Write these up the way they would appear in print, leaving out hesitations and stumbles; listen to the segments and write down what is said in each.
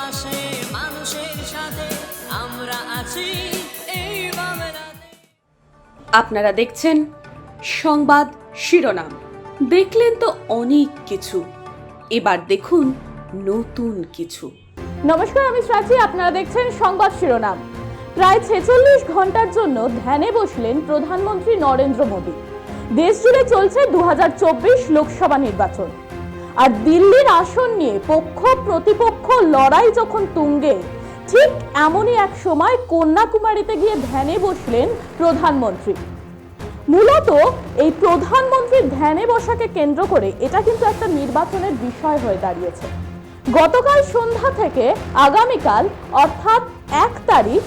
পাশে মানুষের সাথে আমরা আছি এই বাংলাতে। আপনারা দেখছেন সংবাদ শিরোনাম। দেখলেন তো অনেক কিছু, এবার দেখুন নতুন কিছু। নমস্কার, আমি প্রাচী। আপনারা দেখছেন সংবাদ শিরোনাম। প্রায় 46 ঘন্টার জন্য ধ্যানে বসলেন প্রধানমন্ত্রী নরেন্দ্র মোদী। দেশ জুড়ে চলছে 2024 লোকসভা নির্বাচন, আর দিল্লির আসন নিয়ে পক্ষ প্রতিপক্ষ লড়াই যখন তুঙ্গে, ঠিক এমনই এক সময় কন্যাকুমারীতে গিয়ে ধ্যানে বসলেন প্রধানমন্ত্রী। মূলত এই প্রধানমন্ত্রীর ধ্যানে বসাকে কেন্দ্র করে এটা কিন্তু একটা নির্বাচনের বিষয় হয়ে দাঁড়িয়েছে। গতকাল সন্ধ্যা থেকে আগামীকাল অর্থাৎ 1 তারিখ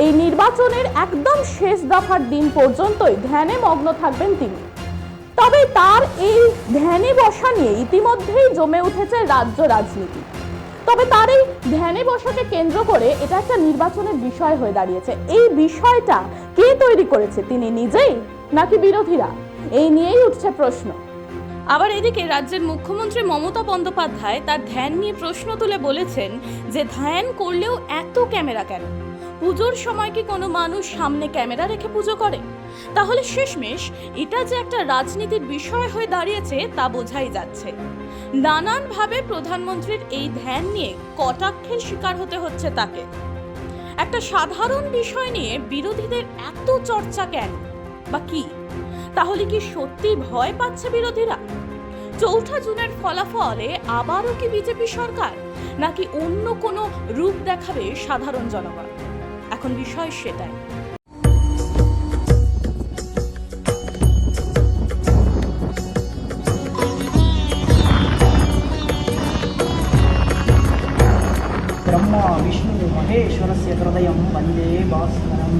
এই নির্বাচনের একদম শেষ দফার দিন পর্যন্তই ধ্যানে মগ্ন থাকবেন তিনি। তবে তার এই ধ্যানে বসা নিয়ে ইতিমধ্যেই জমে উঠেছে রাজ্য রাজনীতি। তবে তার এই ধ্যানে বসাকে কেন্দ্র করে এটা একটা নির্বাচনের বিষয় হয়ে দাঁড়িয়েছে। এই বিষয়টা কে তৈরি করেছে, তিনি নিজেই নাকি বিরোধীরা? এই নিয়েই উঠছে প্রশ্ন। আবার এদিকে রাজ্যের মুখ্যমন্ত্রী মমতা বন্দ্যোপাধ্যায় তার ধ্যান নিয়ে প্রশ্ন তুলে বলেছেন যে ধ্যান করলেও এত ক্যামেরা কেন? পুজোর সময় কি কোনো মানুষ সামনে ক্যামেরা রেখে পুজো করে? তাহলে শেষমেশ এটা যে একটা রাজনীতির বিষয় হয়ে দাঁড়িয়েছে তা বোঝাই যাচ্ছে। নানানভাবে প্রধানমন্ত্রীর এই ধ্যান নিয়ে কটাক্ষের শিকার হতে হচ্ছে তাকে। একটা সাধারণ বিষয় নিয়ে বিরোধীদের এত চর্চা কেন বা কি? তাহলে কি সত্যি ভয় পাচ্ছে বিরোধীরা? 4 জুনের ফলাফলে আবারও কি বিজেপি সরকার, নাকি অন্য কোনো রূপ দেখাবে সাধারণ জনগণ? এখন বিষয় সেটাই। ब्रह्मा विष्णु महेश्वरस्य हृदयं वन्दे भास्करम्।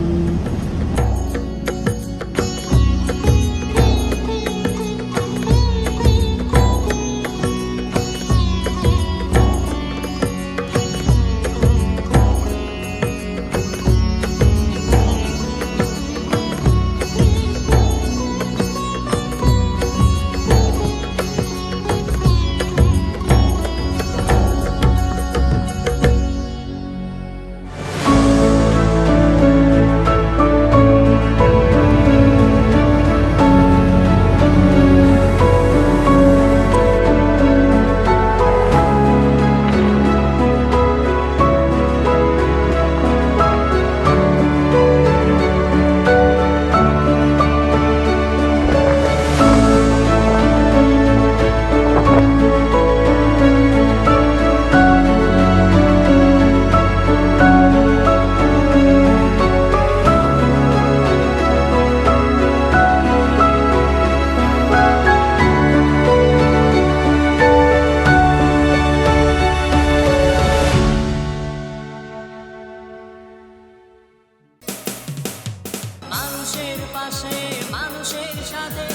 মানুষের পাশে মানুষের সাথে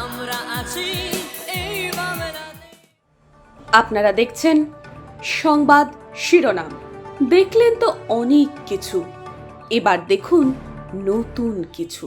আমরা আছি এই বাংলাতে। আপনারা দেখছেন সংবাদ শিরোনাম। দেখলেন তো অনেক কিছু, এবার দেখুন নতুন কিছু।